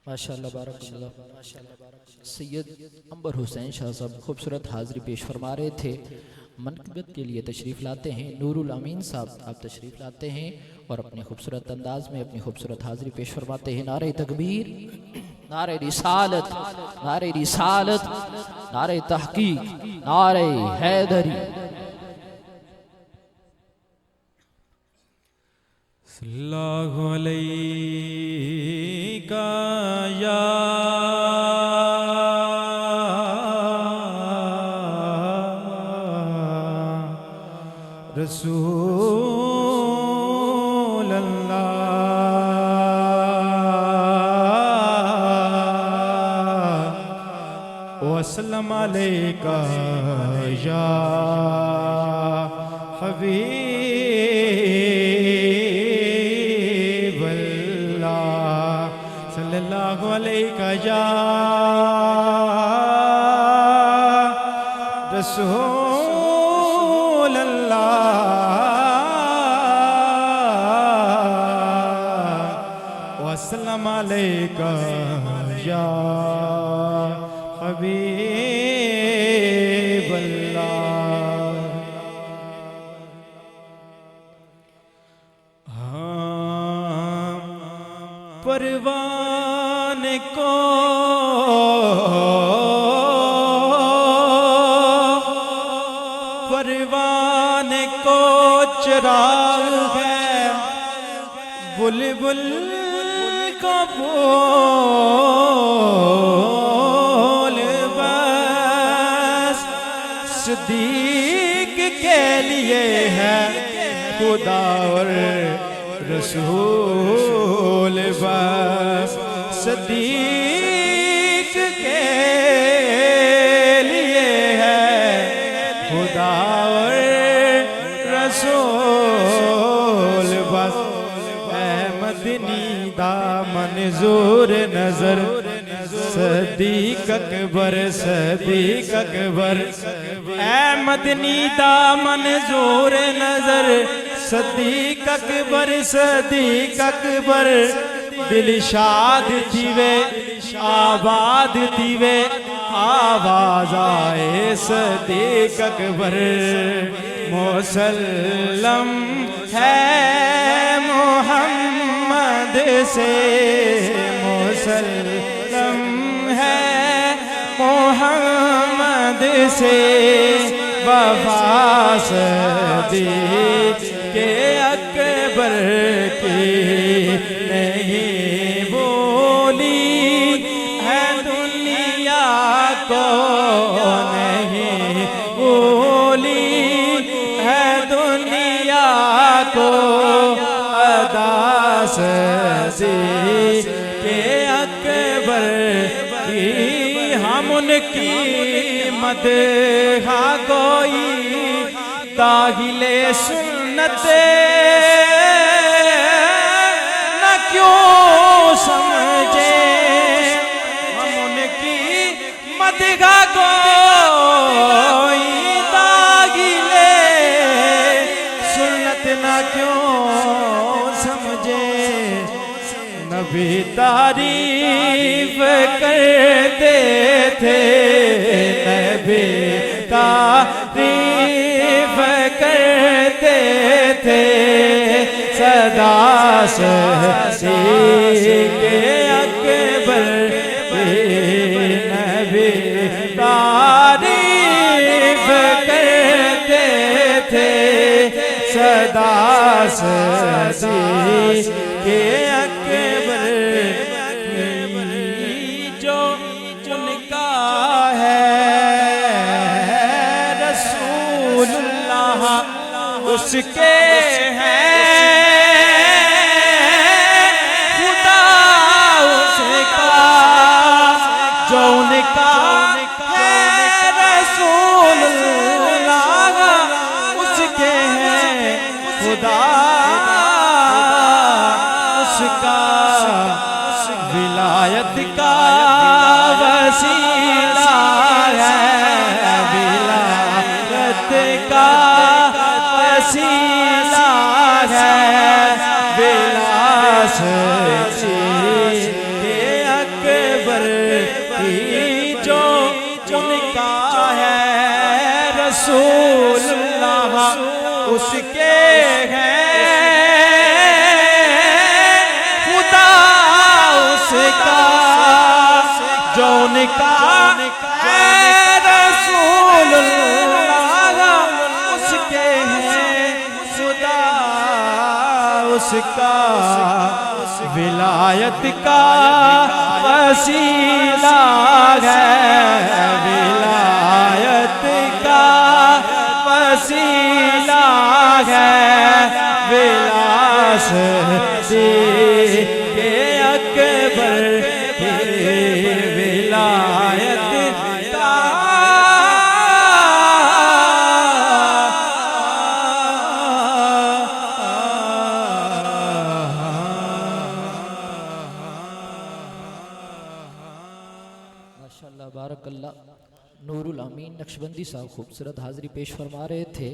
माशाअल्लाह बारकल्लाह। सैयद अंबर हुसैन शाह साहब खूबसूरत हाज़िरी पेश फरमा रहे थे। मनक़बत के लिए तशरीफ़ लाते हैं नूरुल अमीन साहब, आप तशरीफ़ लाते हैं और अपने खूबसूरत अंदाज में अपनी खूबसूरत हाज़िरी पेश फरमाते हैं। नारे तकबीर, नारे रिसालत, नारे रिसालत, नारे तहकीक, नारे हैदरी। सल्लल्लाहु अलैका या रसूल अल्लाह वसल्लम अलैका या हबीब सल्लल्लाहु अलैका या रसूल अल्लाह वसल्लम अलैका या हबीब अल्लाह। हाँ परवान को चिराग है, बुलबुल का बोल बस सिद्दीक के लिए है, खुदा और रसूल बस सिद्दीक के लिए है, खुदा और रसूल बस। मदनी दामन जोर नजर सदीक अकबर, सदीक अकबर। मदनी दामन जोर नजर सदीक अकबर, सदीक अकबर। दिल शाद थीवे आबाद थीवे, आवाज आए सदीक अकबर। मुसल्लम है मोहम्मद से, मुसल्लम है मोहम्मद से, वफा सदीक के अकबर की नहीं बोली है दुनिया को, नहीं बोली है दुनिया को, अदास के अकबर की। हम उनकी मदहा कोई दाखिले सुन्नत न क्यों समझे, हम उनकी मदहा कोई दाखिले सुन्नत न क्यों समझे। नबी तारीफ करते थे, नबी तारीफ करते थे, सदा के अकबर नबी तारीफ करते थे, सदा के अकबर। जो उनका है रसूलुल्लाह उसके हैं खुदा उसका, जो उनका है रसूलुल्लाह उसके हैं खुदा उसका। विलायत का वसीला है, विलायत का वसीला है, विलास के का है रसूलुल्लाह, उसके हैं खुदा, उसका विलायत का वसीला है, विलायत का वसीला है, विलास के अकबर की विलायत का माशाअल्लाह बारकल्लाह। नूरुल अमीन नक्शबंदी साहब खूबसूरत हाज़री पेश फरमा रहे थे।